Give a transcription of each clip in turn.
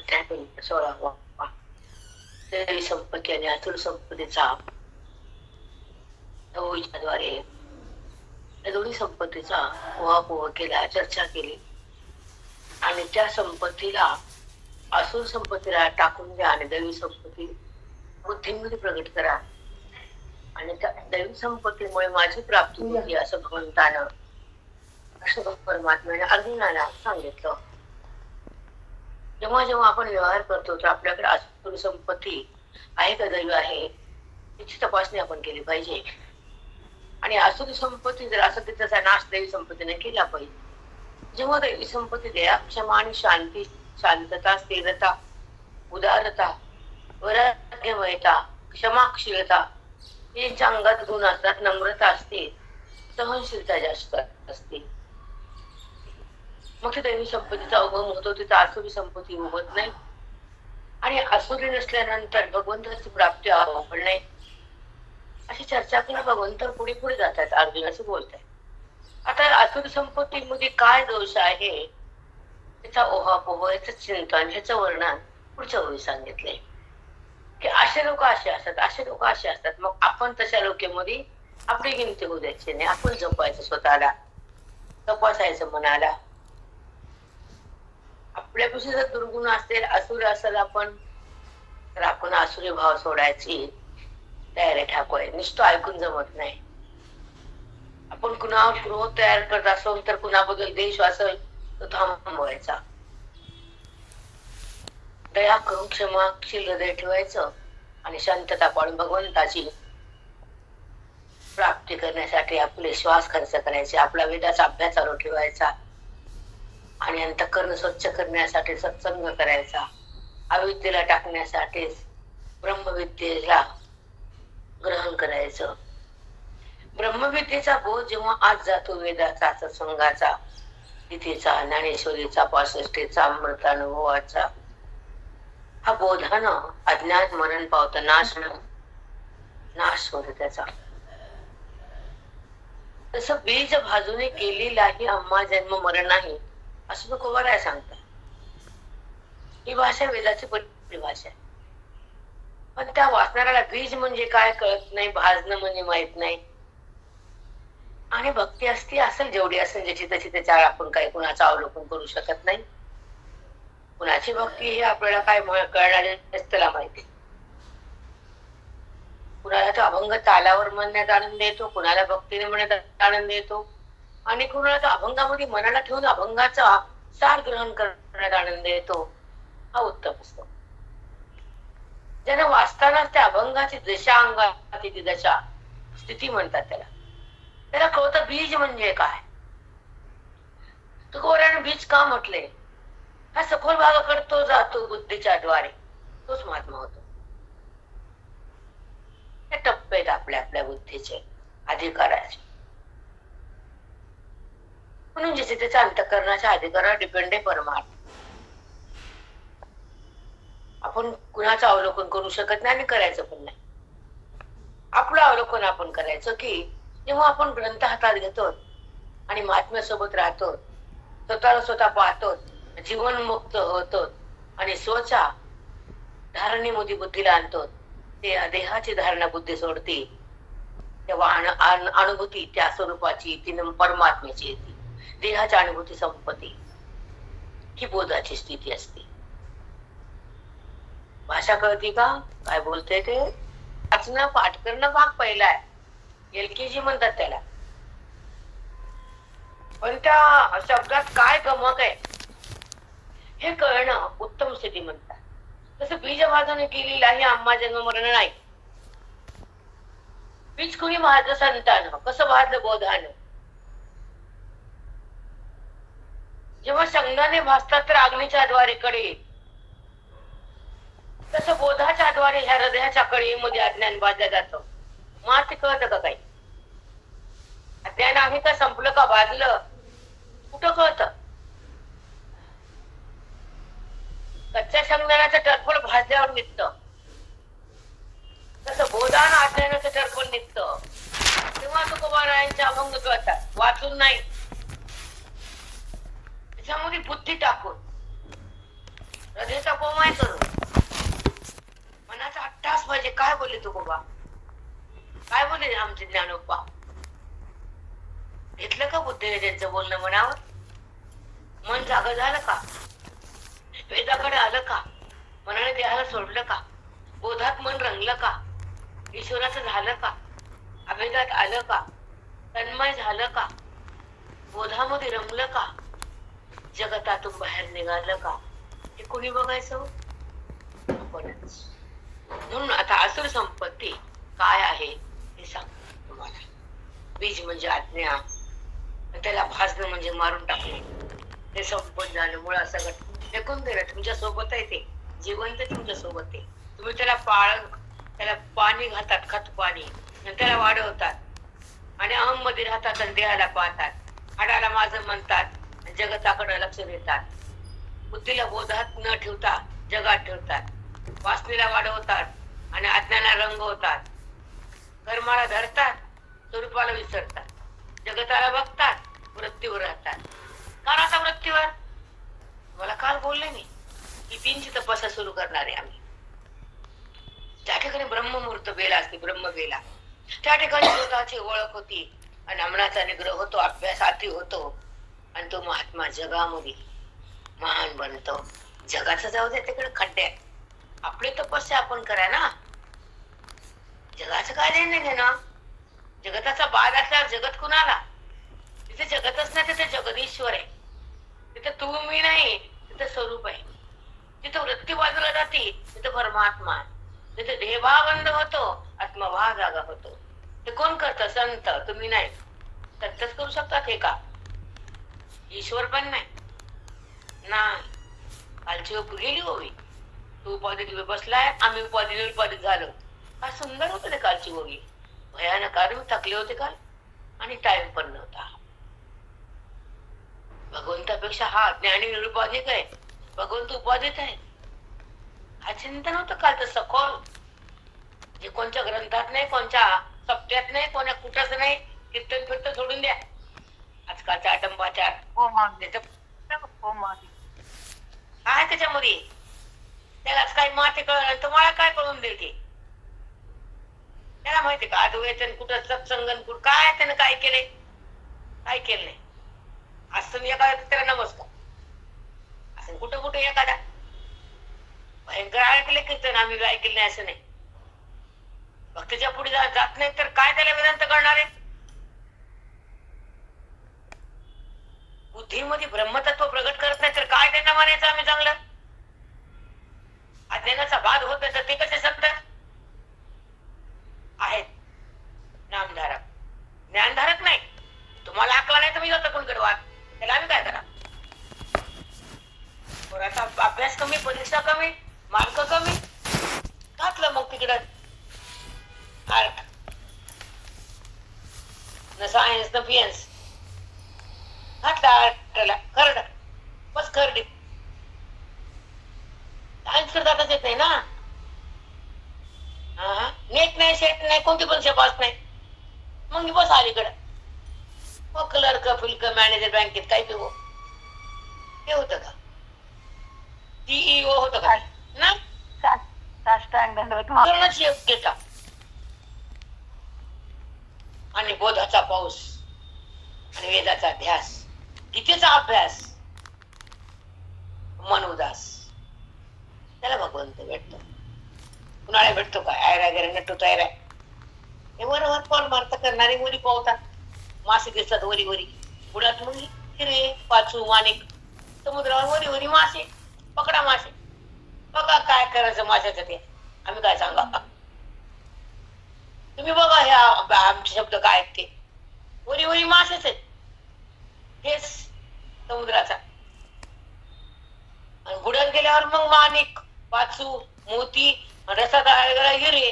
त्यातून 16वा दैवी संपत्ती आणि आसुरी संपत्तीचा द्वारे या दोन्ही संपत्तीचा उहापोह केला, चर्चा केली आणि त्या संपत्तीला आसुर संपत्तीला टाकून द्या आणि दैवी संपत्ती बुद्धीमध्ये प्रगट करा आणि त्या दैवी संपत्तीमुळे माझी प्राप्ती होती असं भगवंतानं परमात्म्याने अर्जुनाला सांगितलं. जेव्हा जेव्हा आपण व्यवहार करतो तर आपल्याकडे आसुरी संपत्ती आहे का दैवी आहे याची तपासणी आपण केली पाहिजे. आणि आसुरी संपत्ती जर असं त्याचा नाश दैवी संपत्तीने केला पाहिजे. जेव्हा दैवी संपत्ती दया, क्षमा आणि शांती, शांतता, स्थिरता, उदारता, वैराग्यमयता, क्षमाशीलता यांच्या अंगात गुण असतात, नम्रता असते, सहनशीलता जास्त असते, मग दैवी संपत्तीचा उगम होतो. तिथं आसुरी संपत्ती उगवत नाही आणि आसुरी नसल्यानंतर भगवंताची प्राप्ती अवघड नाही अशी चर्चा करून भगवंत पुढे पुढे जातात. अर्जुनाशी बोलतात. आता आसुरी संपत्तीमध्ये काय दोष आहे त्याचा ओहापोह, याचं चिंतन, ह्याचं वर्णन पुढच्या वेळी सांगितलंय की असे लोक असे असतात, असे लोक असे असतात. मग आपण तशा लोकांमध्ये आपली गिनती होऊ द्यायची नाही. आपण जपायचं, स्वतःला तपासायचं, मनाला. आपल्यापाशी जर दुर्गुण असेल, असुर असेल आपण, तर आपण आसुरी भाव सोडायची तयारी ठाकूय. नुसतं ऐकून जमत नाही. आपण कुणावर क्रोध तयार करत असो तर कुणाबद्दल देश असेल तर थांबवायचा. दया करून क्षमाशील हृदय ठेवायचं आणि शांतता पाळून भगवंताची प्राप्ती करण्यासाठी आपले श्वास खर्च करायचे, आपला वेदाचा अभ्यास चालू ठेवायचा आणि अंतःकरण स्वच्छ करण्यासाठी सत्संग करायचा, अविद्येला टाकण्यासाठी ब्रह्मविद्येला ग्रहण करायचं. ब्रह्मविद्येचा बोध जेव्हा आज जातो, वेदाचा, सत्संगाचा, गीतेचा, ज्ञानेश्वरीचा, पासष्टीचा, अमृतानुभवाचा, हा बोधानं अज्ञान मरण पावतं, नाश होतो त्याचा. तसं बीज भाजूने केलेलाही आम्हा जन्म मरण नाही असं तो कोवाराय सांगतात. ही भाषा वेदाची परिभाषा आहे. पण त्या वाचणाऱ्याला बीज म्हणजे काय कळत नाही, भाजणं म्हणजे माहित नाही. आणि भक्ती असती असेल जेवढी असेल ज्याची त्याची, त्याच्यावर आपण काही कुणाचं अवलोकन करू शकत नाही. कुणाची भक्ती हे आपल्याला काय कळणार त्याला माहिती. कुणाला तो अभंग तालावर म्हणण्यात आनंद येतो, कुणाला भक्तीने म्हणण्यात आनंद येतो आणि कुणाला तो अभंगामध्ये मनाला ठेवून अभंगाचा सार ग्रहण करण्यात आनंद येतो. हा उत्तम असतो. ज्यांना वाचतानाच त्या अभंगाची दशा, अंगाची दशा, स्थिती म्हणतात त्याला. त्याला कळतं बीज म्हणजे काय. तुकोबाराने बीज का म्हटले, हा सखोल भागाकडे तो जातो बुद्धीच्या द्वारे, तोच महात्मा होतो. हे टप्पे आहेत आपल्या आपल्या बुद्धीचे, अधिकाराचे. म्हणून ज्याचे त्याच्या अंतःकरणाच्या अधिकारावर डिपेंड आहे परमार्थ. आपण कुणाचं अवलोकन करू शकत नाही आणि करायचं पण नाही. आपलं अवलोकन आपण करायचं की जेव्हा आपण ग्रंथ हातात घेतो आणि महात्म्यासोबत राहतो, स्वतःला स्वतः पाहतो, जीवनमुक्त होतो आणि स्वतः धारणेमध्ये बुद्धीला आणतो, ते देहाची धारणा बुद्धी सोडते, तेव्हा अनुभूती त्या स्वरूपाची, ती परमात्म्याची येते. देहाची अनुभूती संपत्ती ही बोधाची स्थिती असते. भाषा कळती का काय बोलते ते? वाचणं, पाठ करणं भाग पहिला आहे, LKG म्हणतात त्याला. पण त्या शब्दात काय गमक आहे हे कळणं उत्तम स्थिती म्हणतात. तसं बीज भाजून केलेलाही आम्हा जन्म मरण नाही. बीज कुणी भाजलं संतानं, कसं भाजलं बोधानं. जेव्हा संगणाने भासतात तर अग्नीच्या द्वारे कडे, तसं बोधाच्या द्वारे ह्या हृदयाच्या कडेमध्ये अज्ञान भाजलं जातं. मग ते कळतं का काही? अज्ञान आहे का, संपलं का, भाजलं, कुठं कळतं? कच्च्या संगणाचं टरफल भाजल्यावर निघतं, तसं बोधान अज्ञानाचं टरफल निघतं. तेव्हा तुकोबारायांचे अभंग कळतात, वाचून नाही, त्याच्यामध्ये बुद्धी टाकून. हृदयाचा कोमा ज्ञानोबा. काय बोलले आमचे ज्ञानोबा? घेतलं का बुद्धीने त्यांचं बोलणं मनावर? मन जागं झालं का? वेदाकडे आलं का? मनाने देहाला सोडलं का? बोधात मन रंगलं का? ईश्वराचं झालं का? अभेदात आलं का? तन्मय झालं का? बोधामध्ये रमलं का? जगतातून बाहेर निघालं का? हे कोणी बघायचं? आपणच. म्हणून आता असुर संपत्ती काय आहे हे सांगतो तुम्हाला. बीज म्हणजे अज्ञा, त्याला भाजणं म्हणजे मारून टाकणे. ते संपत झालं, मुळा सगळं फेकून दिलं. तुमच्या सोबत आहे ते, जिवंत तुमच्या सोबत आहे. तुम्ही त्याला त्याला पाणी घालतात, खत पाणी, आणि त्याला वाढवतात आणि अहम मध्ये राहतात आणि देहाला पाहतात. हाडाला माझं म्हणतात, जगताकडे लक्ष देतात. बुद्धीला बोधात न ठेवता जगात ठेवतात. वासनेला वाढवतात आणि अज्ञानाला रंगवतात. कर्माला धरतात, स्वरूपाला विसरतात. जगताला बघतात, वृत्तीवर राहतात. का राहता वृत्तीवर? मला काल बोलले मी की 3ची तपस्या सुरू करणार आहे आम्ही. ज्या ठिकाणी ब्रह्ममुहूर्त बेला असते, ब्रह्मबेला, त्या ठिकाणी स्वतःची ओळख होती आणि अमनाचा निग्रह होतो, अभ्यासाती होतो आणि तो महात्मा जगामध्ये महान बनतो. जगाचं जाऊ दे तिकडे खड्ड्यात, आपली तपस्या आपण करा ना. जगाचं काय देणं घेणं? जगताचा बाद असल्यावर जगत कुणाला? तिथे जगतच नाही, तिथे जगदीश्वर आहे. तिथे तू मी नाही, तिथे स्वरूप आहे. तिथे वृत्ती बाजूला जाते, तिथे परमात्मा. तिथे देहभाव बंद होतो, आत्मभाव जागा होतो. ते कोण करतं? संत. तुम्ही नाही. संतच करू शकतात हे का? ईश्वर पण नाही. कालची ओपी गेली ओवी. तू उपाधी बसलाय, आम्ही उपाधित झालो. काय सुंदर होतं ते कालची ओवी. भयानक. आम्ही थकले होते काल आणि टाइम पण नव्हता. भगवंतापेक्षा हा ज्ञानी निरुपाधिक आहे, भगवंत उपाधित आहे. हा चिंतन होतं कालचं सखोल, जे कोणत्या ग्रंथात नाही, कोणत्या सप्त्यात नाही, कोणा कुठंच नाही. कीर्तन फिरतं सोडून द्या. आजकालचा आटंबाचार काय त्याच्यामध्ये. त्यालाच काही माती कळलं, तुम्हाला काय कळून देते? त्याला माहिती का अद्वैतन कुठं, सत्संगन कुठं, काय त्यानं काय केले? काय केलं नाही. असं एखादा त्याला नमस्कार, असं कुठं कुठं एखादा भयंकर ऐकले कीर्तन, आम्ही ऐकले नाही असं नाही. भक्तीच्या पुढे जात नाही तर काय त्याला वेदांत करणार आहे? बुद्धीमध्ये ब्रह्मतत्व प्रगट करत नाही तर काय त्यांना म्हणायचं आम्ही चांगलं? अज्ञानाचा बाध होत नाही तर ते कसे संत आहेत? नामधारक, ज्ञानधारक नाही. तुम्हाला अकला नाही तुम्ही जाता कोण कडवा, त्याला आम्ही काय करा? पोराचा अभ्यास कमी, परीक्षा कमी, मार्क कमी, घातलं मग तिकडं आर्ट, न सायन्स न पियन्स, घातला आर्टला खरड, बस खरडी. सायन्स करतातच येत नाही ना. नेट नाही, सेट नाही, कोणती परीक्षा पास नाही, मग बस अलीकडं. मग क्लर्क, फिल्क, मॅनेजर बँकेत काही पिवो हे होतं का? सीईओ होतं का? ना घेता. आणि बोधाचा पाऊस आणि वेदाचा ध्यास, गीतेचा अभ्यास, मन उदास, त्याला भगवंत भेटतो. कुणाला भेटतो काय? आयरा गेला नटू तयारा. हे वरवर पाऊल मारता करणारे वरी पावतात. मासे दिसतात वरी वरी, पुढ्यात मग हिरे, पाचू, माणिक. समुद्रावर वरी वरी मासे, पकडा मासे. बघा काय करायचं माशाचं ते, आम्ही काय सांगा? तुम्ही बघा ह्या आमचे शब्द काय आहेत ते. वरी वरी मासेच आहेत. हेच समुद्राचा. आणि बुडात गेल्यावर मग माणिक, पाचू, मोती, रसा तळायला हिरे.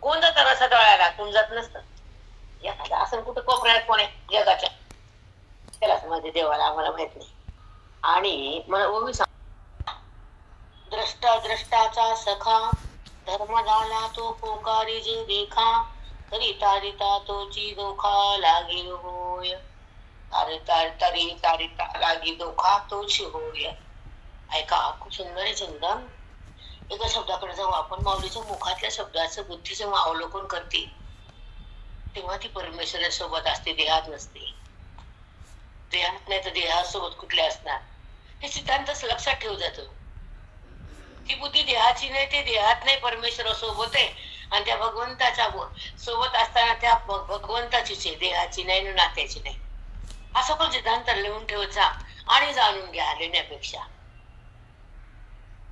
कोण जातं रसा तळायला? कोण जात नसतं. एखादा असं कुठं कोपऱ्यात कोण आहे जगाच्या, त्यालाच माझे देवाला आम्हाला माहित नाही. आणि मला ओवी सांग, द्रष्टा द्रष्टाचा सखा, धर्म झाला तो पोकारी जे देखा, तरी तारिता तोची दोखा लागील होय. तारिता लागी दोखा तोची होय. ऐका, खूप सुंदर आहे चिंतन. एका शब्दाकडे जाऊ आपण. माऊलीच्या मुखातल्या शब्दाचं बुद्धी जेव्हा अवलोकन करते तेव्हा ती परमेश्वरासोबत असते, देहात नसते. देहात नाही तर देहासोबत कुठले असणार, हे सिद्धांत लक्षात ठेवू जातो. ती बुद्धी देहाची नाही, ते देहात नाही, परमेश्वरासोबत आहे. आणि त्या भगवंताच्या सोबत असताना त्या भगवंताचीच आहे, देहाची नाही, नात्याची नाही. हा सगळं सिद्धांत लिहून ठेवायचा आणि जाणून घ्या लेण्यापेक्षा.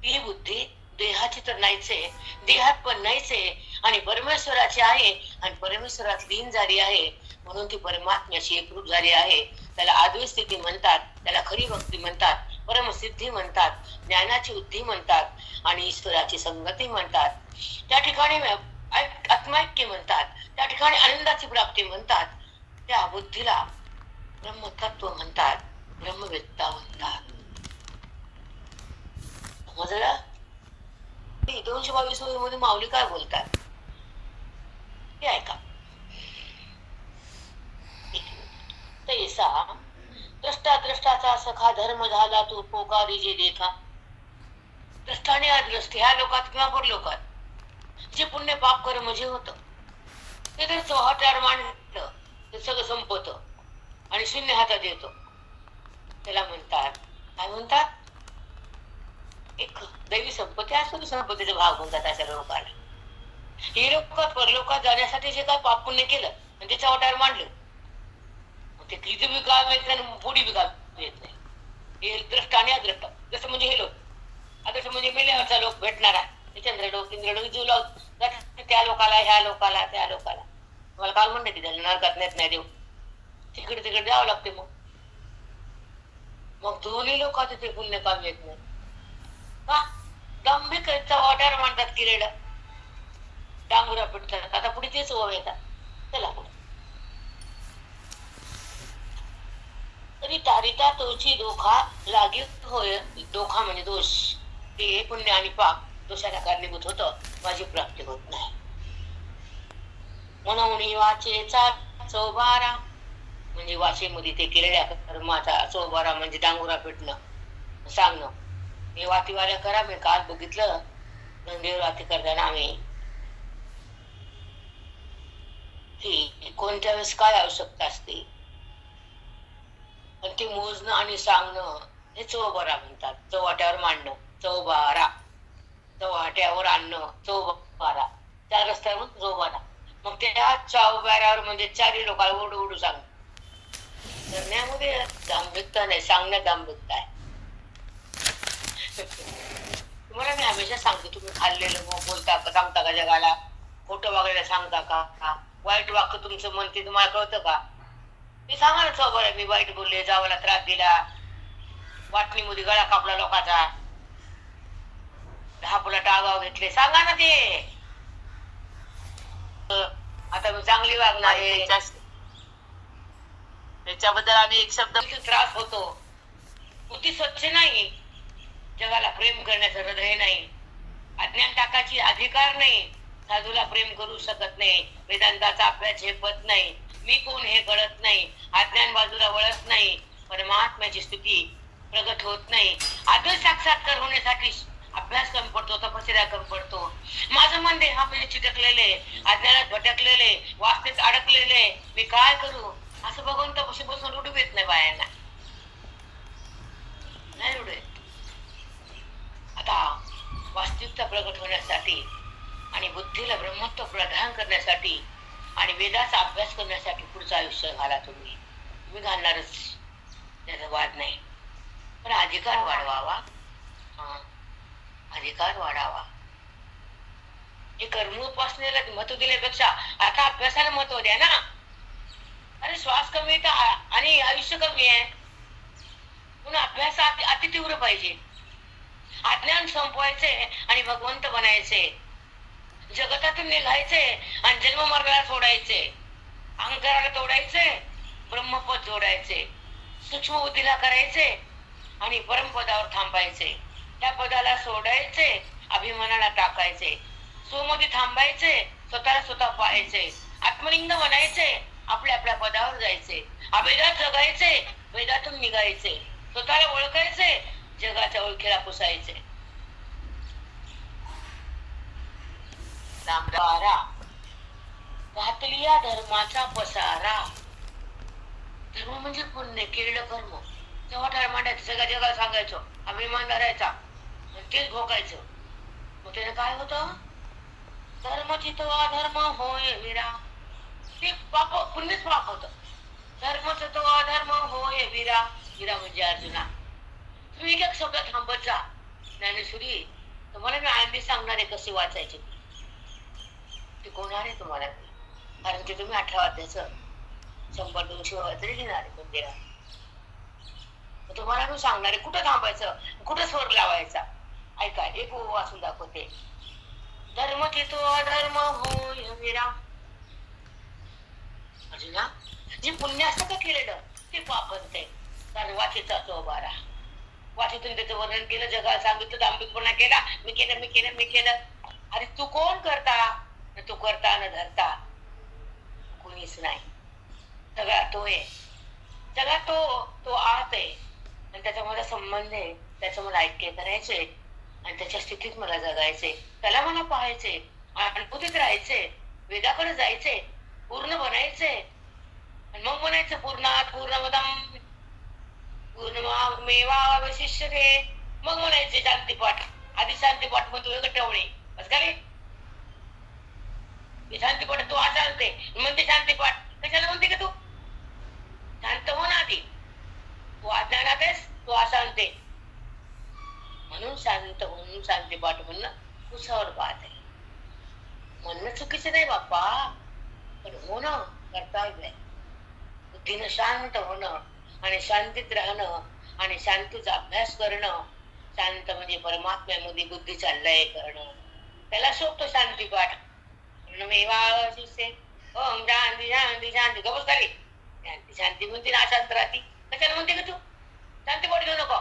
ही बुद्धी देहाची तर नाहीच आहे, देहात पण नाहीच आहे, आणि परमेश्वराची आहे, आणि परमेश्वरात लीन झाली आहे, म्हणून ती परमात्म्याशी एकरूप झाली आहे. त्याला आद्वैत स्थिती म्हणतात, त्याला खरी भक्ती म्हणतात, परमसिद्धी म्हणतात, ज्ञानाची बुद्धी म्हणतात, आणि ईश्वराची संगती म्हणतात. त्या ठिकाणी आत्मैक्य म्हणतात, त्या ठिकाणी आनंदाची प्राप्ती म्हणतात. त्या बुद्धीला ब्रह्मतत्व म्हणतात, ब्रह्मवेत्ता म्हणतात. समजलं? 222 मध्ये माऊली काय बोलतात ते ऐका. तैसा द्रष्टा द्रष्टाचा सखा धर्म झाला, तू पोकारी जे देखा. द्रष्टाने अद्रष्ट ह्या लोकात किंवा पर लोकात जे पुण्य पाप कर्म जे होत ते जर चौहाट्यावर मांडलं ते सगळं संपत आणि शून्य हातात येतो. त्याला म्हणतात, काय म्हणतात, एक दैवी संपत्ती असतो, संपत्तीचा भाग म्हणतात अशा लोकांना. हे लोक परलोकात जाण्यासाठी जे काय पाप पुण्य केलं आणि त्याच्या वाट्यावर मांडलं, ते किती बी काम येत नाही, पुढे बी काम येत नाही. हे द्रष्ट आणि अद्रष्ट. जसं म्हणजे हे लोक अद्रष्ट म्हणजे मेल्यावरचा लोक भेटणारा, चंद्रलोक इंद्रलोक जीव लावत त्या लोकाला, ह्या लोकाला, त्या लोकाला. मला काल म्हणते की त्याला नरकात नेत नाही देऊ, तिकडे तिकडे द्यावं लागते. मग दोन्ही लोक तिथे पुण्य काम येत नाही का? दांभिक वाट्यावर मांडतात किरेड, डांगुरा पिटतात. आता पुढे तेच ओव येतात. चला पुढे. तरी तारिता तोची दोखा लागी होय. दोखा म्हणजे दोष, ते पुण्य आणि पाप दोषाला कारणीभूत होतं, माझी प्राप्ती होत नाही. म्हणून वाचेचा चौबारा म्हणजे वाचेमध्ये ते केलेल्या कर्माचा चौबारा म्हणजे डांगुरा पिटणं सांगणं. हे वातीवाल्या करा. मी काल बघितलं नंदीवर वाती करताना आम्ही की कोणत्या वेळेस काय आवश्यकता असते, पण ते मोजणं आणि सांगणं हे चौबारा म्हणतात. चौवाट्यावर मांडणं चौबारा, चौवाट्यावर आणणं चौबारा, त्या रस्त्यावर चौबारा. मग त्या चौबाऱ्यावर म्हणजे चारही लोकांना ओढू ओढू सांग. करण्यामध्ये दांभिकता नाही, सांगण्यात दांभिकता आहे. तुम्हाला मी हमेशा सांगते, तुम्ही खाल्लेलं बोलता का, सांगता का जगाला, खोटं वगैरे सांगता का, वाईट वाक्य तुमचं मन ते तुम्हाला कळतं का? मी सांगा ना चौबाऱ्यात मी वाईट बोलले, जावाला त्रास दिला, वाटणीमध्ये गळा कापला लोकांचा, 10 पुलाट आगाव घेतले, सांगा ना ते. आता मी चांगली वागणार आहे त्याच्याबद्दल आणि एक शब्द त्रास होतो. बुद्धी स्वच्छ नाही, जगाला प्रेम करण्याचं हृदय नाही, अज्ञान टाकायची अधिकार नाही, साधूला प्रेम करू शकत नाही, वेदांताचा अभ्यास झेपत नाही, मी कोण हे कळत नाही, अज्ञान बाजूला वळत नाही, परमात्म्याची स्थिती प्रगट होत नाही. आदर साक्षात्कार होण्यासाठी अभ्यास कमी पडतो, तपश्चर्या कमी पडतो. माझं मन देहामध्ये चिटकलेले, अज्ञानात भटकलेले, वासनेत अडकलेले, मी काय करू असं बघून तपशी बसून रुडू येत नाही बायांना, नाही रुडू येत. आता वास्तविकता प्रगट होण्यासाठी आणि बुद्धीला ब्रह्मत्व प्रदान करण्यासाठी आणि वेदाचा अभ्यास करण्यासाठी पुढचं आयुष्य घाला. तुम्ही घालणारच, त्याचा वाद नाही. पण अधिकार वाढवावा, अधिकार वाढावा. हे कर्म उपासनेला महत्व दिल्यापेक्षा आता अभ्यासाला महत्व द्या ना. अरे श्वास कमी आहे आणि आयुष्य कमी आहे, म्हणून अभ्यास अति तीव्र पाहिजे. अज्ञान संपवायचे आणि भगवंत बनायचे, जगतातून निघायचे आणि जन्म मरणाला सोडायचे, अहंकाराला तोडायचे, ब्रह्मपद जोडायचे, सूक्ष्म बुद्धीला करायचे आणि परमपदावर थांबायचे. त्या पदाला सोडायचे, अभिमानाला टाकायचे, स्वमध्ये थांबायचे, स्वतःला स्वतः पाहायचे, आत्मलिंग बनायचे, आपल्या आपल्या पदावर जायचे, अभेदात जगायचे, वेदातून निघायचे, स्वतःला ओळखायचे, जगाच्या ओळखीला पुसायचे. नामदारा घातलिया धर्माचा पसारा. धर्म म्हणजे पुण्य, केलेलं कर्म. तेव्हा ठार मांडायचं, सगळ्या जगाला सांगायचं, अभिमान धरायचा, तेच भोगायचं. मग त्याने काय होतं? धर्मची तो अधर्म होय वीरा. ते पाप, पुण्यच पाप होतं. धर्मच तो अधर्म होय वीरा. वीरा म्हणजे अर्जुना. तुम्ही एक एक शब्द थांबत जा. ज्ञानेश्वरी, तुम्हाला मी आनंदी सांगणार आहे कसे वाचायचे ते कोणार आहे तुम्हाला, कारण की तुम्ही 18 अध्यायचं 100-200 वेळा तरी घेणार आहे मंदिरात. तुम्हाला मी सांगणार आहे कुठं थांबायचं, कुठं स्वर लावायचा. ऐका, एक वाचून दाखवते. धर्म की तो अधर्म होय वीरा. अर्जुना, जे पुण्य असतं का केलेलं ते पाप असते. कारण वाचेचा तो बारा. वाचेतून त्याचं वर्णन केलं, जगाला सांगितलं, दांभिकपणा केला, मी केलं मी केलं मी केलं. अरे तू कोण करता? तू करता न धरता कोणीच नाही. सगळा तो आहे, सगळा तो आत आहे आणि त्याचा मला संबंध आहे. त्याचं मला ऐक्य करायचंय आणि त्याच्या स्थितीत मला जगायचंय. त्याला मला पाहायचंय, अनुभूतीत राहायचंय, वेदाकडे जायचंय, पूर्ण बनायचंय. आणि मग म्हणायचं पूर्णात पूर्णमदम पूर्णमेवावशिष्यते. मग म्हणायचे शांतीपाठ. आधी शांतीपाठ म्हणतो वेगळं ठेवणे बस का रे. शांतीपाठ तू अशांते म्हणते, शांतीपाठ कशाला म्हणते का तू? शांत हो ना आधी. तू अज्ञानात आहेस, तू अशांते. म्हणून शांत होऊन शांतीपाठ म्हणणं कुसावर बात आहे. म्हणणं चुकीचं नाही बाप्पा, पण होणं कर्तव्य आहे. बुद्धीनं शांत होणं आणि शांतीत राहणं आणि शांतीचा अभ्यास करणं. शांत म्हणजे परमात्म्यामध्ये बुद्धीचा लय करणं, त्याला शोभतो शांतीपाठ. ओम शांती शांती शांती. गबस झाली शांती शांती म्हणते ना, अशांत राहती. कशाला म्हणते का तू? शांतीपाठ घेऊ नको,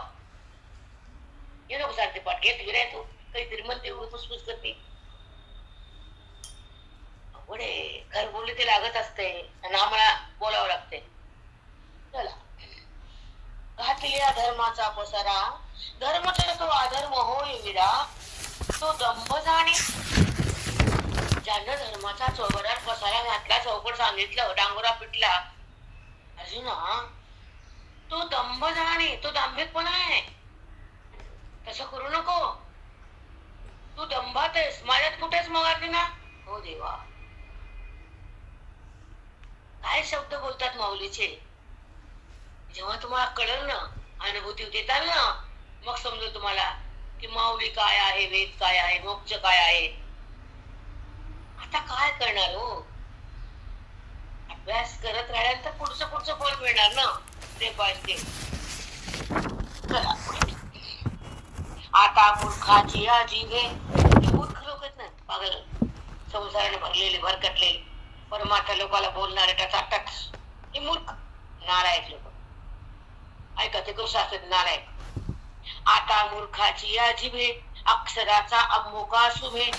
घेऊ नको शांतीपाठ. घेत गिराय तू काहीतरी म्हणते, फुसफुस करते. पुढे घर बोलले ते लागत असते आणि आम्हाला बोलावं लागते. चला, घातलिया धर्माचा पसारा. धर्मचा तो अधर्म होय वीरा. तो दंभ जाणे. ज्यानं धर्माचा चौबरात पसारा घातला, चौकट सांगितलं, डांगोरा पिटला. अर्जुना, तो दंभ जाणे, तो दांभिकपणा आहे. तसं करू नको. तू दंभात आहेस, माझ्यात कुठेच मग अर्जुना. हो देवा, काय शब्द बोलतात माऊलीचे. जेव्हा तुम्हाला कळलं ना, अनुभूती देताल ना, मग समजेल तुम्हाला की माऊली काय आहे, वेद काय आहे, मोक्ष काय आहे. आता काय करणार हो? अभ्यास करत राहिल्यानंतर पुढचं फळ मिळणार ना, ते पाहिजे. चला, आता मूर्खाची या जीवे. मूर्ख लोक आहेत ना, पागल, संसाराने भरलेले, भरकटलेले, परमात्मा लोकाला बोलणारे टच. हे मूर्ख नालायक लोक. ऐका, ते कसे असतात नालायक. आता मूर्खाची या जिभे अक्षराचा अमुका शुभे.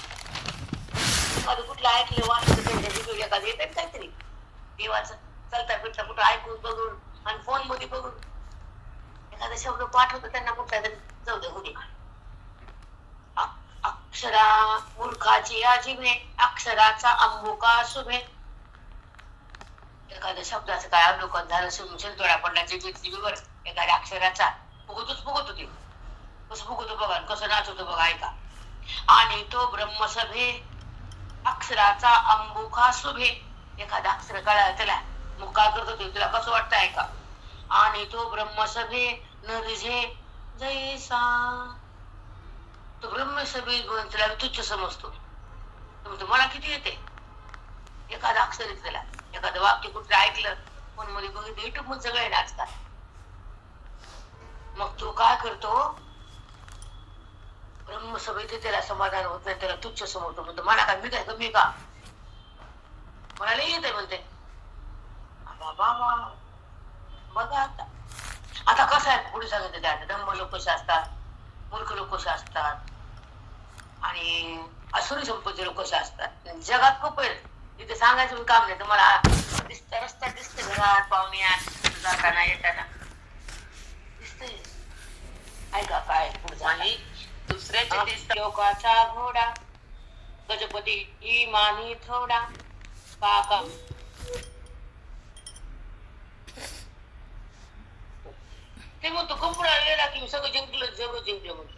कुठलं ऐकलं वाचलं एखादं येत काहीतरी देवाचं चलता फिरता कुठं ऐकून बघून आणि फोन मध्ये बघून एखादा शब्द पाठवतो त्यांना कुठला तरी जाऊ दे उद्या. अक्षरा मूर्खाची या जिभे अक्षराचा अंबुका शुभे. एखाद्या शब्दाचं काय अवलोकन झालं, शिलतोडा पडला जिभेवर एखाद्या अक्षराचा, फुगतो ते कसं फुगतो बघा, कसं नाचवतो बघा. ऐका, आणि तो ब्रह्मसभे अक्षराचा अंबुका शुभे. एखादा अक्षर कळालं त्याला मग काय करतो ते, तुला कसं वाटतं. ऐका, आणि तो ब्रह्मसभे न रिझे जैसा. तो ब्रह्मसभे त्याला तुच्छ समजतो. तुम्हाला किती येते एखादा अक्षर त्याला, एखादं वाक्य कुठलं ऐकलं, फोन मध्ये बघितलं, युट्यूब मध्ये सगळे नाचतात. मग तो काय करतो, ब्रह्मसभेत त्याला समाधान होत नाही, त्याला तुच्छ समजतो. म्हणतो मला काय, मी काय कमी का, मला नाही येते म्हणते. बाबा बघा आता कसं आहे, पुढे सांगितलं त्या धम्म लोक कसे असतात, मूर्ख लोक कसे असतात आणि असुरी संपत्ती लोक कसे असतात. जगात खूप आहे, तिथे सांगायचं काम नाही. तुम्हाला दिसतं, रस्त्यात दिसते, घरात पाहुण्यात जाताना येताना दिसतंय. ऐका काय पुढे झाली. दुसऱ्याच्या लोकाचा घोडा गजपती ही मानी थोडा काका ते म्हणतो कंपन आलेला की सगळं जिंकलं सगळं जिंकलं म्हणतो.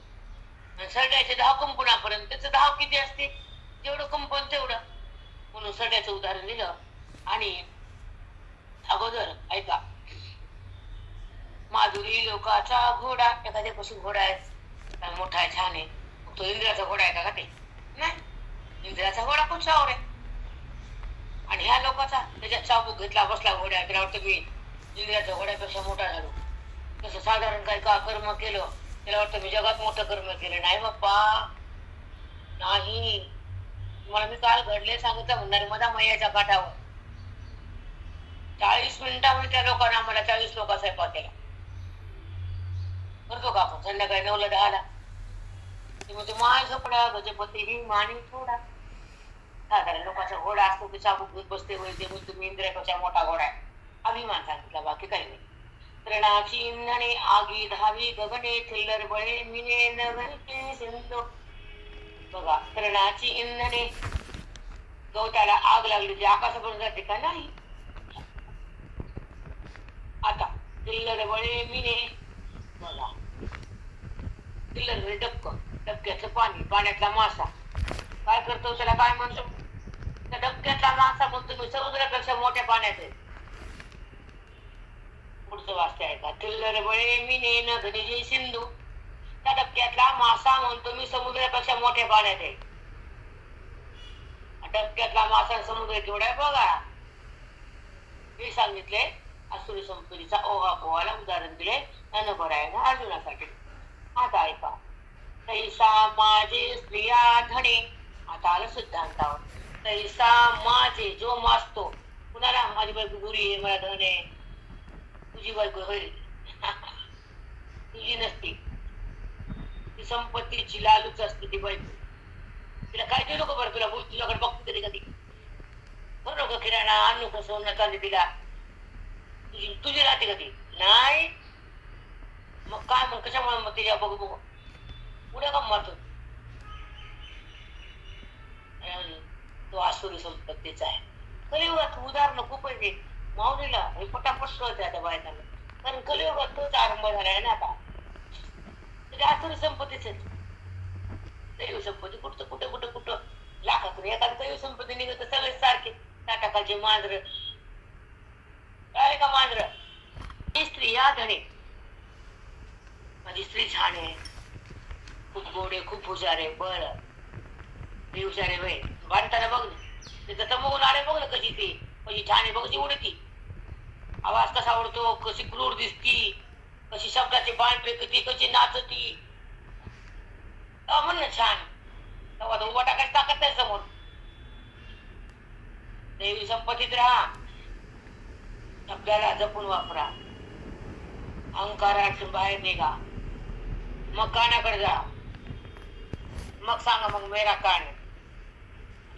आणि सड्याचे 10 कंपनापर्यंत त्याचं 10 किती असते जेवढं कंपन तेवढं. म्हणून सड्याचं उदाहरण दिलं. आणि अगोदर ऐका, माधुरी लोकाचा घोडा, एखाद्यापाशी घोडा आहे मोठा आहे छान आहे, तो इंद्राचा घोडा आहे का ते नाही, इंद्राचा घोडा खूप सावर आहे. आणि ह्या लोकांचा त्याच्यात चाबूक घेतला बसला घोड्या, त्याला वाटतं मी इंद्राच्या घोड्यापेक्षा मोठा झालो. तसं साधारण काही का कर्म केलं त्याला वाटतं मी जगात मोठं कर्म केलं. नाही बाप्पा नाही. मला मी काल घडले सांगितलं म्हणणार मधा मैयाच्या काठावर 40 मिनिटामध्ये त्या लोकांना आम्हाला 40 लोकांचा स्वयंपाक केला. करतो का आपण संध्याकाळी 9ला 10ला. ते म्हणजे माय झोपडा गजपती ही माणी थोडा. साधारण लोकांचा घोडा असतो की चाबूक घेत बसते वैद्य म्हणतो मी इंद्रियापेक्षा मोठा घोडा आहे. अभिमान सांगितला, बाकी काही नाही. तृणाची इंधने आगी धावी गगने थिल्लर बळे मिने नभे सिंधू. बघा, तृणाची इंधने, गवताला आग लागली ती आकाशापर्यंत जाते का नाही. आता थिल्लर बळे मिने, बघा थिल्लर म्हणजे डबकं, डबक्याचं पाणी, पाण्यातला मासा काय करतो त्याला काय म्हणतो, त्या डबक्यातला मासा म्हणतो मी समुद्रापेक्षा मोठ्या पाण्यात आहे. पुढचं वाचते आहे का, थिल्लर बळे मिने न घनिजे सिंधू. त्या डबक्यातला मासा म्हणतो मी समुद्रापेक्षा मोठ्या पाण्यात आहे. डबक्यातला मासा समुद्र केवढा आहे बघा. हे सांगितले असुरी संपत्तीचा ओहापोहाला उदाहरण दिले अनभरायला अर्जुनासाठी. आता ऐका, तैसा माझे स्त्रिया धणे. आता आलं सिद्धांतावर. तैसा माझे, जो माजतो कुणाला, माझी बायको गुरी आहे मला धन आहे, तुझी बायको होईल तुझी नसती, ती संपत्तीची लालूच असते ती बायको. तिला काय देऊ नको बरं, तुला तुझ्याकडे बघतो कधी कधी करू नको किराणा आणू नको सोनं चालते तिला, तुझी तुझी राहते कधी नाही. मग काय मग कशामुळे मग तिच्या बघू बघू पुढे का मारतो. तो आसुरी संपत्तीचा आहे. कलियुगात उदाहरण खूप आहे. माऊलीला हे पटापट कळते आता बायकांना, कारण कलियुगात तोच आरंभ झालाय ना आता. म्हणजे आसुरी संपत्तीच दैव संपत्ती कुठं कुठं कुठं कुठं लाखातून एखादी दैव संपत्ती निघत सगळे सारखे टाटाकाचे मांजर काय का मांजर. ही स्त्री या धणे, माझी स्त्री छान आहे, खूप गोडे, खूप हुशार आहे, बळ ती हुशार आहे बाई. भारताला बघ तिथं तमवून आले बघ ना कशी ती, कशी छान आहे बघ, ती उडती, आवाज कसा आवडतो, कशी क्रूर दिसती, कशी शब्दाची बाण फेकती, कशी नाचती, म्हण ना छान. तेव्हा तो उभा टाकायची ताकद नाही समोर. देवी संपत्तीत राहा, शब्दाला जपून वापरा, अहंकारातून बाहेर निघा, मग कानाकडे जा, मग सांगा मग मेरा कान,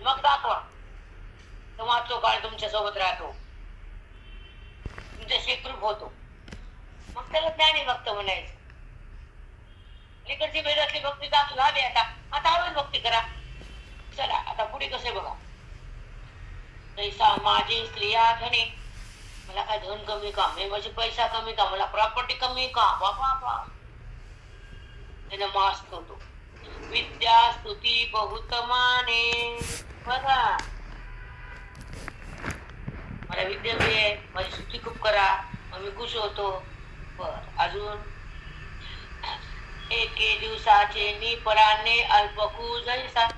मग दाखवा तेव्हा तो काळ तुमच्या सोबत राहतो, तुमच्या शेत्रूप होतो. मग त्याला ज्ञानी भक्त म्हणायचं. इकडची वेदातली भक्ती दाखल झाली, आता आता हळूच भक्ती करा. चला आता पुढे कसे बघा. तैसा माझी स्त्रिया धने, मला काय धन कमी का, मी माझी पैसा कमी का, मला प्रॉपर्टी कमी का, बाबा त्याने मास करतो. विद्या स्तुती बहुत माने, बघा मला विद्या आहे, माझी स्तुती खूप करा, मग मी खुश होतो. बर अजून, एके दिवसाचे निपराने अल्पकू जैसा.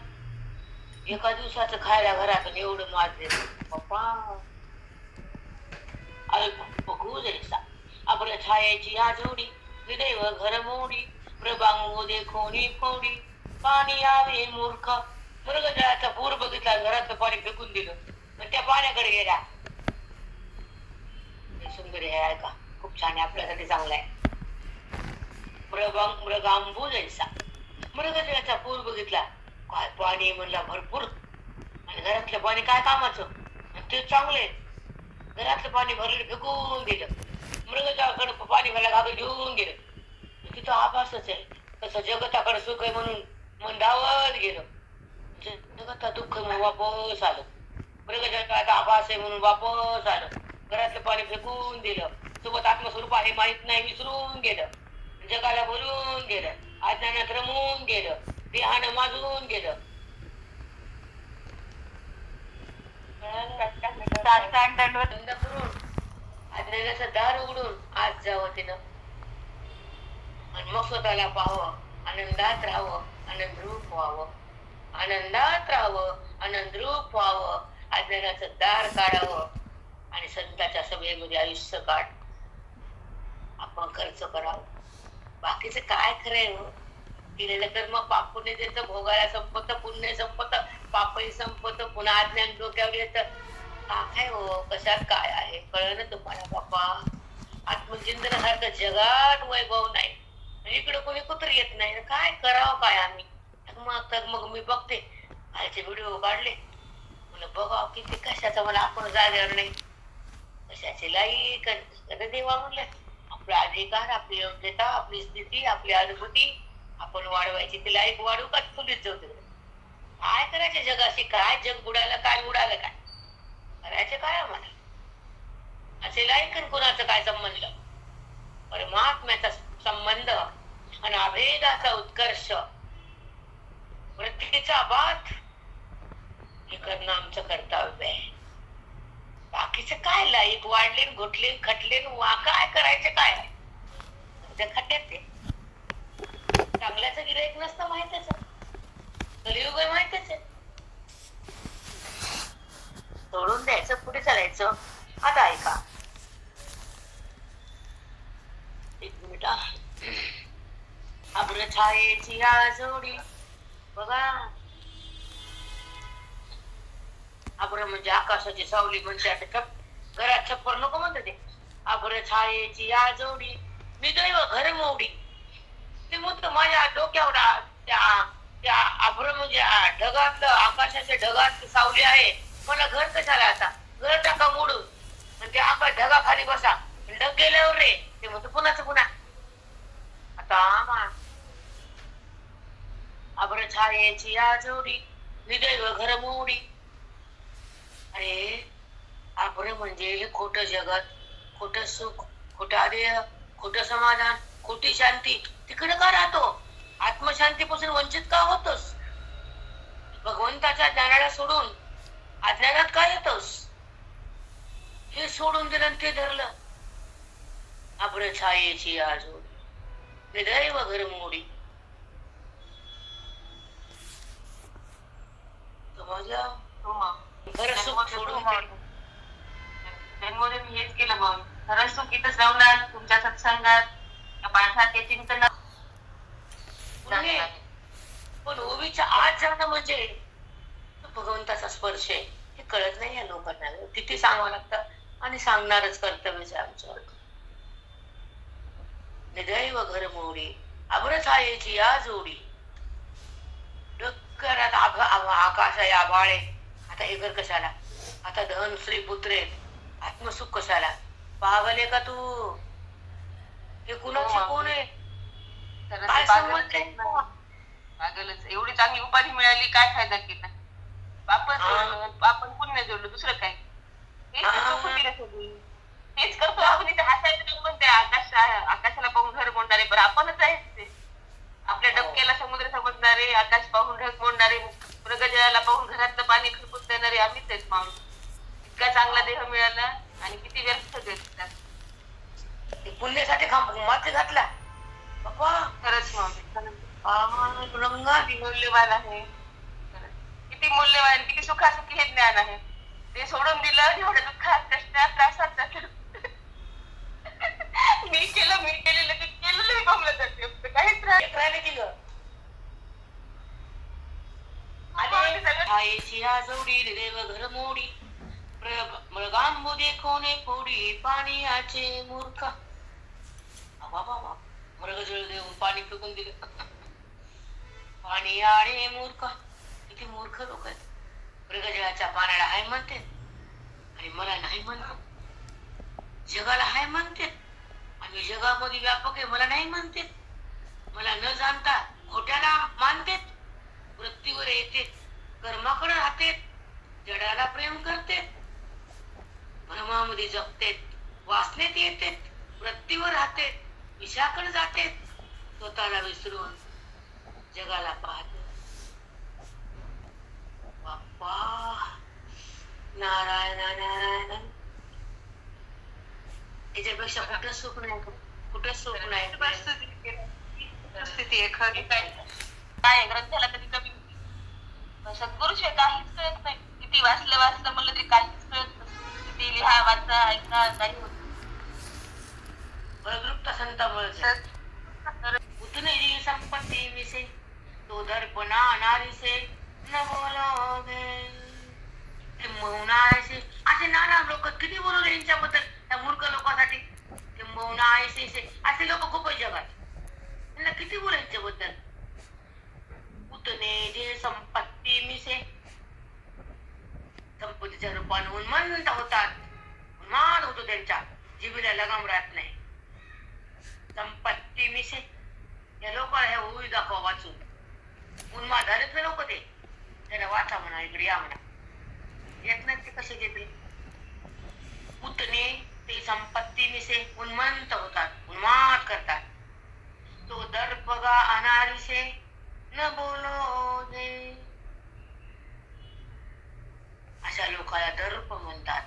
एका दिवसाचं खायला घरातून एवढं माझे पप्पा. अल्पकू जैसा आपल्या छायाची आजोडी, हृदय व घर मोडी, प्रभांगो देखोनी फोडी, पाणी आवे मूर्ख. मृगजळाचा पूर बघितला, घरातलं पाणी फेकून दिलं, पण त्या पाण्याकडे गेला. सुंदर आहे ऐका, खूप छान आहे, आपल्यासाठी चांगला आहे. मृगांबू जैसा, मृगजळाचा पूर बघितला, काय पाणी म्हणला भरपूर, आणि घरातलं पाणी काय कामाचं, ते चांगले. घरातलं पाणी भरलं फेकून दिलं, मृगजळाकडे पाणी भरला घाबे घेऊन गेलं. तिथं आभासच आहे, तसं जगताकडे सुख आहे म्हणून मन धावत गेलं. जगात दुःख मग वापस आलं. मृगजगात आभास आहे म्हणून वापस आलं. घरातलं पाणी फेकून दिलं. सोबत आत्मस्वरूप आहे माहित नाही विसरून गेलं. जगाला बोलून गेलं. अज्ञानात रमून गेलं. देहानं माजून गेलं. बंद करून अज्ञानाचं दार उघडून आज जावं तिनं आणि मग स्वतःला पाहावं. आनंदात राहावं. आनंदरूप व्हावं. आनंदात राहावं. आनंदरूप व्हावं. अज्ञानाचं दार काढावं आणि संतांच्या सभेमध्ये आयुष्य काढ. आपण खर्च करावं. बाकीचं काय खरंय हो. केलेलं कर्म पाप पुण्य त्याचं भोगायला संपत. पुण्य संपत. पापही संपत. पुन्हा अज्ञान डोक्यावर येतं. काय हो कशात काय आहे कळलं तुम्हाला बापा. आत्मचिंतनासारखं जगात वैभव नाही. इकडे कोणी कुत्र येत नाही. काय करावं काय आम्ही. मग मी बघते आईचे व्हिडिओ काढले. मला बघा किती कशाचा मला आपण जागेवर नाही. कशाची लाईक देवा म्हणलं. आपला अधिकार आपली योग्यता आपली स्थिती आपली अनुभूती आपण वाढवायची. ती लाईक वाढू का चुलीत जाऊ तिकडे. काय करायचे जगाशी. काय जग बुडायला काय उडालं काय करायचे काय आम्हाला. असे लाईक कुणाचं काय संबंध. परमात्म्याचा संबंध आणि अभेदाचा उत्कर्ष प्रत्येकीचा बात हे करणं आमचं कर्तव्य आहे. बाकीचे काय लाईक वाढले घुटले खटले काय करायचे काय खट्यात ते चांगल्याचं गिऱ्हाईक नसतं माहितच आहे. कलियुग माहितच आहे. सोडून द्यायचं पुढे चालायचं. आता ऐका एक मिनिट. अब्र छायेची या जोडी बघा. अब्र म्हणजे आकाशाची सावली म्हणजे घरात छप्पर नको म्हणते ते. अब्र छायेची या जोडी मी दैव घर मोडी. ते म्हणतो माझ्या डोक्यावर त्या अब्र म्हणजे ढगातलं आकाशाच्या ढगात सावली आहे. मला घर कशाला आता. घर टाका मोडून आणि ते आकाश ढगाखाली बसा. ढग गेल्यावर रे ते म्हणतो पुन्हाच पुन्हा. आता अब्र छायेची या जोडी निदैव घर मोडी. अरे अब्र म्हणजे खोटं जगत खोटं सुख खोटं देह खोटं समाधान खोटी शांती तिकडे का राहतो. आत्मशांतीपासून वंचित का होतोस. भगवंताच्या ज्ञानाला सोडून अज्ञानात का येतोस. हे सोडून दिलं ते धरलं. अब्र छायेची या जोडी निदैव घर मोडी. खरं सुख सोडून जन्मोदय मी हेच केलं. मग खरं सुख इथंच राहणार तुमच्या सत्संगात पाठात ते चिंतन. पण ओवीच्या आत जाणं म्हणजे भगवंताचा स्पर्श आहे हे कळत नाही या लोकांना. किती सांगावं लागतं आणि सांगणारच कर्तव्य आमचं. निदैव घर मोडी अब्र छायेची या जोडी. डोक्यात आकाश आहे आभाळ आहे. आता हे घर कशाला. आता धन श्री पुत्रे आत्मसुख कशाला. पागल का तू. हे कुणाची कोण आहे काय संबंध आहे. पागलच. एवढी चांगली उपाधी मिळाली काय फायदा केला. आपण पुण्य जोडलं दुसरं काय. हेच करतो आपण इथे हसायचं म्हणते. आकाशाला पाहून घर मोडणारे पण आपणच आहे ते. आपल्या डबक्याला समुद्र समजणारे आकाश पाहून ढग मोडणारे मृगजळाला पाहून घरातलं पाणी खरपूस देणारे आम्हीच आहेत माणूस. इतका चांगला देह मिळाला आणि किती व्यर्थ देतात. पुण्यासाठी माती घातला बाप्पा. खरंच मूल्यवान आहे. किती मूल्यवान किती सुखासुखी हे ज्ञान आहे. ते सोडून दिलं एवढ्या दुःखात कष्टात त्रासात मी केलेलं ते केलेलं गमलं जाते. काहीच राहिले की छायेची या जोडी निदैव घर मोडी. मृगांबू देखोने फोडी पाणीयाचे मूर्ख. बाबा मृगजळ देऊन पाणी फेकून दिलं. पाणी आडे मूर्ख. किती मूर्ख लोक आहेत. मृगजळाच्या पाण्याला हाय म्हणते आणि मला नाही म्हणते. जगाला हाय म्हणते आणि जगामध्ये व्यापक आहे मला नाही म्हणते. मला न जाणता खोट्याला मानते. वृत्तीवर येते प्राणायाम करते, भ्रमामध्ये जगते, वासनेत येते, वृत्तीवर राहते, विषयाकडे जाते, स्वतःला विसरून जगाला पाहते. बाप्पा, नारायण नारायण, याच्यापेक्षा कुठं सुख नाही, कुठं सुख नाही. परिस्थिती आहे खरी. काय ग्रंथाला कधी कमी होती, सद्गुरूशिवाय काहीच कळत नाही. किती वाचलं म्हणलं तरी काहीच कळत नसतं. किती लिहा वाचा ऐका काही होत बळगृप्त संतामुळे उतने जी संपत्ती विसे तो दर्पणा अनारिसे न बोलोगे. ते मौनायसे असे नाना लोक किती बोलवले यांच्याबद्दल, त्या मूर्ख लोकांसाठी. ते मौनायसे असे लोक खूप जगात, त्यांना किती बोल यांच्याबद्दल. उतने जे संपत्ती मिसे, संपत्तीच्या रूपाने उन्मंत होतात, उन्माद होतो, त्यांच्या जीवीला लगाम राहत नाही. संपत्ती मिसे, या लोकांना हे होई दाखवा वाचून उन्माद झालेत ना लोक. ते त्याला वाचा म्हणा, इकडे या म्हणा, येत नाही ते कसे घेते. उतने ते संपत्ती मिसे उन्मंत होतात, उन्माद करतात. तो दर्पगा अनारिसे न बोलो दे. अशा लोकाला दर्प म्हणतात.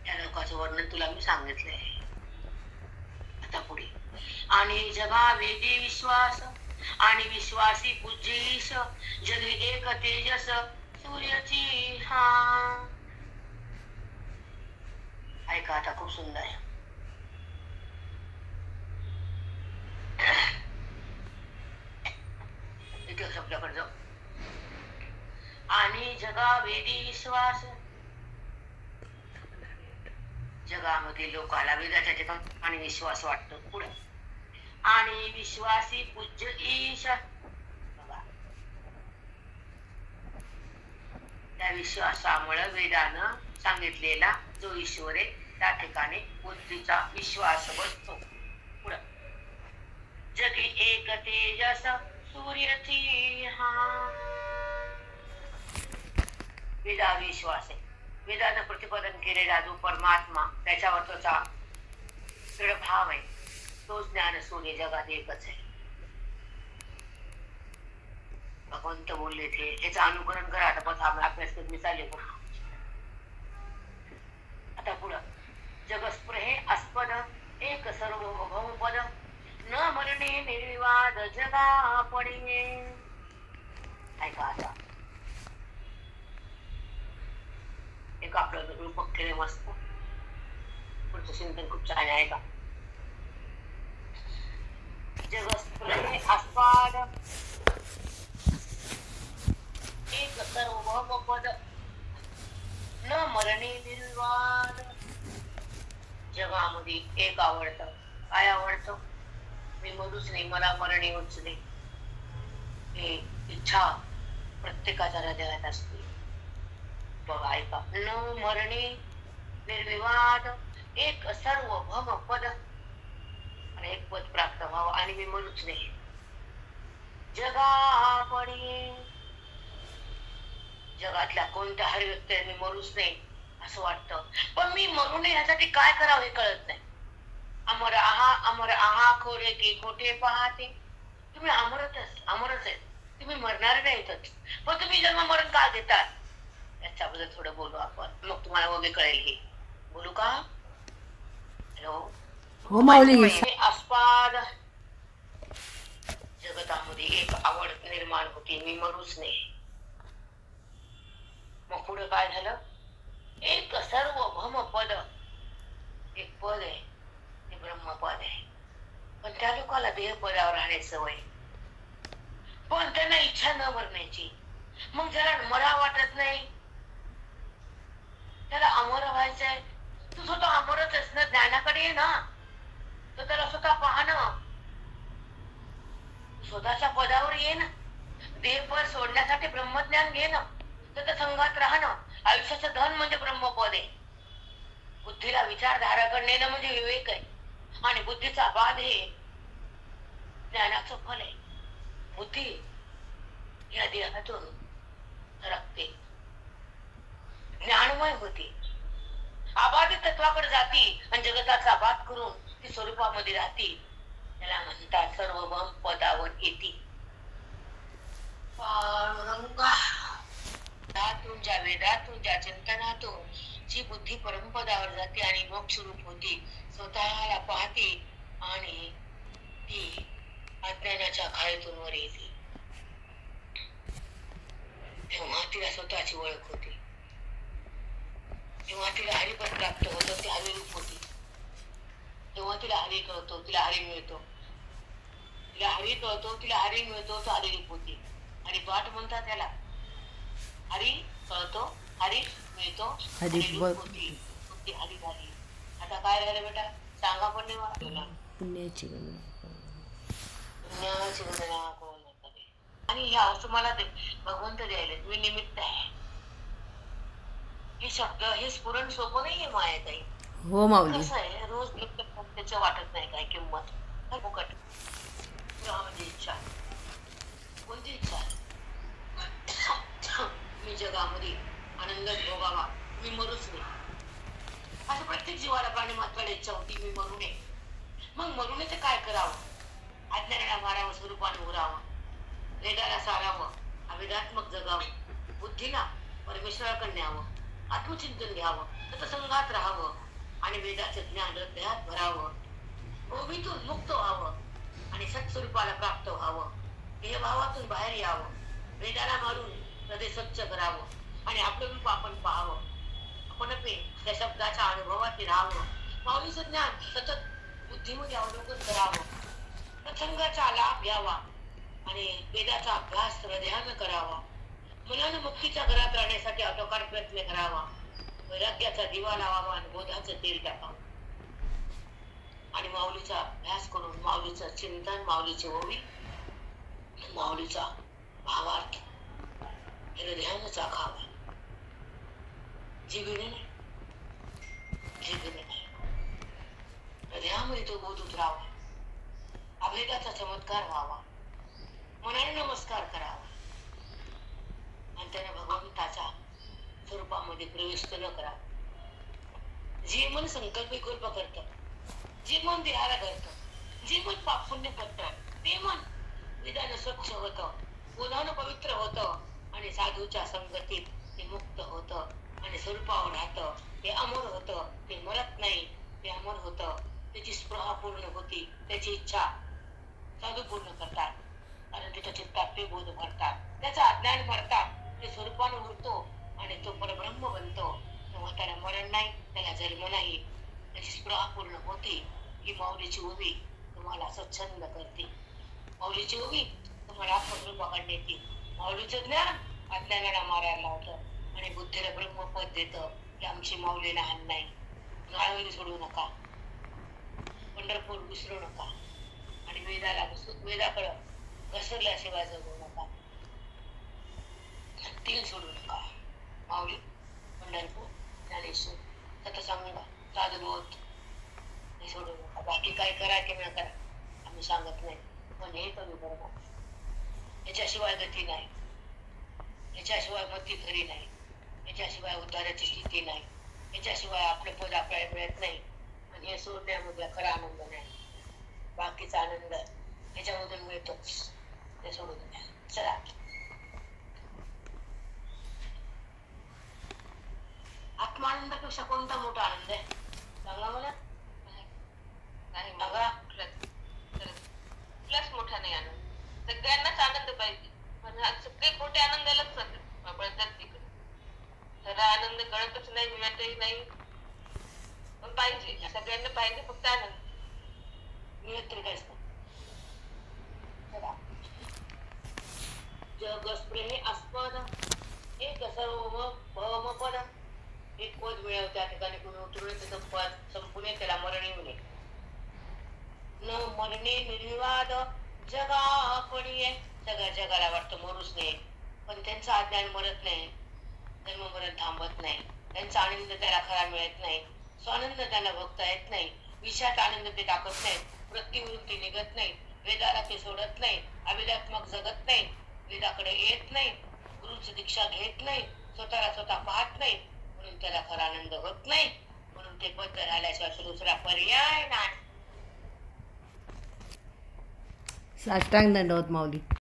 या लोकांचं वर्णन तुला मी सांगितलंय. आता पुढे, आणि जगा वेदी विश्वास आणि विश्वासी पूज्यीश, जगी एक तेजस सूर्याची हा. ऐका आता, खूप सुंदर आहे. इथे शब्दाकडे जाऊ. आणि जगा वेदी विश्वास, जगामध्ये लोकाला वेदाच्या ठिकाणी विश्वास वाटतो. पुढे, आणि विश्वासी पूज्य ईश, त्या विश्वासामुळे वेदानं सांगितलेला जो ईश्वर आहे त्या ठिकाणी बुद्धीचा विश्वास बसतो. पुढे, जगी एक तेजस सूर्याची हा. वेदा विश्वास आहे. वेदानं प्रतिपादन केलेला जो परमात्मा, त्याच्यावर त्याचा दृढ भाव आहे, तो ज्ञान सूर्य जगात एकच आहे. भगवंत बोलले ते, याचं अनुकरण करा. आता बस आम्ही अभ्यास करत चालले. आता पुढं, जगस्पृहे अस्पद एक सर्वभौमपद न मरणे निर्विवाद जगा पडिने. ऐका आता, एक आपलं रूपक केले मस्त. पुढचं चिंतन खूप छान आहे का. जगस्पृहे अस्पद एक सर्वभौमपद न मरणे निर्विवाद. जगामध्ये एक आवडतं. काय आवडतं? मी मरूच नाही, मला मरण येऊच नाही, ही इच्छा प्रत्येकाच्या हृदयात असते. बघा, ऐका, न मरणे निर्विवाद एक सर्वभौम पद, आणि एक पद प्राप्त व्हावं, आणि मी मरूच नाही. जगा पडिये, जगातल्या कोणत्याही व्यक्तीने मरूच नाही असं वाटतं, पण मी मरू नये यासाठी काय करावं हे कळत नाही. अमर आहा खोरे की खोटे पाहते. तुम्ही अमरच आहे, तुम्ही मरणार नाहीतच, पण तुम्ही जन्म मरण का देतात याच्याबद्दल थोडं बोलू आपण, मग तुम्हाला वगैरे कळेल. हे बोलू का? हॅलो, हो माऊली. अस्पाद, जगतामध्ये एक आवड निर्माण होती, मी मरूच नाही. मग पुढे काय झालं? एक सर्वभौम पद, एक पद आहे, ते ब्रह्मपद आहे. पण त्या लोकांना देह पदावर राहण्याची सवय, पण त्यांना इच्छा न मरण्याची. मग ज्याला मरा वाटत नाही, त्याला अमर व्हायचंय, तू स्वतः अमरच आहेस ना, ज्ञानाकडे ये ना, तर त्याला स्वतः पाहणं, स्वतःच्या पदावर ये ना, देहपद सोडण्यासाठी ब्रह्मज्ञान घे ना, तर संघात राहणं. आयुष्याचं धन म्हणजे ब्रह्मपद आहे. बुद्धीला विचारधाराकडे नेणं म्हणजे विवेक आहे, आणि बुद्धीचा बाध हे ज्ञानाचं फल आहे. बुद्धी या देहातून रक्ते ज्ञानमय होते. आबादी तत्वाकडे जाती आणि जगताचा बात करून ती स्वरूपामध्ये राहती. त्याला म्हणतात सर्वभौम पदावर येती. पांडुरंगा तुझ्या वेदातून ज्या चिंतनातून जी बुद्धी परमपदावर जाते आणि मोक्ष रूप होती, स्वतःला पाहते आणि ती अज्ञानाच्या खाईतून वर येते. तेव्हा तिला स्वतःची ओळख होती. तेव्हा तिला हरिपद प्राप्त होतं, ती हरिरूप होती. तेव्हा तिला हरी कळतो, तिला हरी मिळतो. तिला हरी कळतो, तिला हरी मिळतो, तो हरिरूप होती. आणि पाठ म्हणतात त्याला हरी कळतो, हरी मिळतो, हरिरूप होती, ती हरी झाली. आता काय झालं बेटा सांगा पण नाही मला तुला. पुण्याची गणना कोण करे. आणि ह्या तुम्हाला भगवंत द्यायला मी निमित्त आहे. हे शब्द हे स्फुरण सोपं नाहीये मायाताई. हो माऊली. कसं आहे रोज त्याचं वाटत नाही काय किंमत. फुकट म्हणजे इच्छा कोणती इच्छा मी जगामध्ये आनंद भोगावा, मी मरूच नाही. असं प्रत्येक जीवाला प्राणी मात्राला इच्छा होती मी मरू नये. मग मरू नये तर काय करावं? अज्ञानाला मारावं, स्वरूपाने उरावं, वेदाला सारावं, अवेदात्मक जगावं, बुद्धीला परमेश्वराकडे न्यावं, आत्मचिंतन घ्यावं, सत्संगात राहावं आणि वेदाचं ज्ञान हृदयात भरावं, भूमीतून मुक्त व्हावं आणि सत्स्वरूपाला प्राप्त व्हावं, हे भावातून बाहेर यावं, वेदाला मारून हृदय स्वच्छ करावं आणि आपलं रूप आपण पाहावं, आपण त्या शब्दाच्या अनुभवात राहावं, माऊलीचं ज्ञान सतत बुद्धीमध्ये अवलोकन करावं, सत्संगाचा लाभ घ्यावा आणि वेदाचा अभ्यास हृदयानं करावा, मनानं मुक्तीच्या घरात राहण्यासाठी आटोकाट प्रयत्न करावा, वैराग्याचा दिवा लावावा आणि बोधाचं तेल टाकावं आणि माऊलीचा अभ्यास करून माऊलीचं चिंतन, माऊलीची ओवी, माऊलीचा भावार्थ हृदयानं चाखावा. जीविने नाही, जीविने नाही, हृदयामध्ये तो बोध उतरावा, अभेदाचा चमत्कार व्हावा, मनाने नमस्कार करावा आणि त्याने भगवंताच्या स्वरूपामध्ये प्रवेश न करावा. जे मन संकल्प विकल्प करतं, जे मन देहाला करतं, जे मन पाप पुण्य करतं, ते मन विधान स्वच्छ होतं, बोधानं पवित्र होतं आणि साधूच्या संगतीत ते मुक्त होतं आणि स्वरूपावर राहतं. ते अमर होतं, ते मरत नाही, ते अमर होतं. त्याची स्पृहा पूर्ण होती, त्याची इच्छा साधू पूर्ण करतात कारण त्याच्या चित्तात ते बोध भरतात, त्याचं अज्ञान भरतात, ते स्वरूपानं उरतो आणि तो परब्रह्म बनतो. तेव्हा त्याला मरण नाही, त्याला जन्म नाही, त्याची स्पृहा पूर्ण होती. ही माऊलीची उभी तुम्हाला स्वच्छंद करते, माऊलीची उभी तुम्हाला आत्मस्वरूपाकडे नेते. माऊलीचं ज्ञान अज्ञानाला मारायला लावतं आणि बुद्धीला ब्रह्मपद देतं की आमची माऊली लहान नाही. नाळवली सोडू नका, पंढरपूर विसरू नका आणि वेदाकडं घसरल्याशिवाय जगू नका, तीन सोडू नका. माऊली, पंढरपूर, ज्ञानेश्वर, सत्संग, साधुबोध हे सोडू नका. बाकी काय करा की न करा आम्ही सांगत नाही, पण हे कमी बरोबर. याच्याशिवाय गती नाही, याच्याशिवाय मती खरी नाही, याच्याशिवाय उद्धाराची स्थिती नाही, याच्याशिवाय आपलं पद आपल्याला मिळत नाही. आणि हे सोडण्यामध्ये खरा आनंद नाही, बाकीचा आनंद याच्यामधून मिळतोच, ते सोडून द्या. चला, आत्मानंदापेक्षा कोणता मोठा आनंद आहे सांगा मला. नाही मला कुठलाच मोठा नाही आनंद. सगळ्यांनाच आनंद पाहिजे, पण हा सगळे मोठे आनंदालाच पळतात तिकडे. खरा आनंद कळतच नाही, मिळतही नाही, पण पाहिजे सगळ्यांना पाहिजे फक्त आनंद. मिळत तरी काय जग स्प्रेहे अस्पद एक सर्व भवमपद. एक पद मिळव त्या ठिकाणी कोणी उतरले त्याचं पद संपूर्ण त्याला मरण येऊ नये. न मरणे निर्विवाद जगा पडिये. सगळ्या जगाला वाटतं मरूच नाही, पण त्यांचं अज्ञान मरत नाही, जन्म मरण थांबत नाही, त्यांचा आनंद त्याला खरा मिळत नाही, स्वानंद त्यांना भोगता येत नाही, विषयात आनंद ते टाकत नाही, वृत्तीवृत्ती निघत नाही, वेदाला ते सोडत नाही, अविद्यात्मक जगत नाही, वेदाकडे येत नाही, गुरुचा सद्गुरूंची दीक्षा घेत नाही, स्वतःला स्वतः पाहत नाही, म्हणून त्याला खरा आनंद होत नाही. म्हणून ते बद्ध राहिल्याशिवाय दुसरा पर्याय नाही. साष्टांग दंडवत माऊली.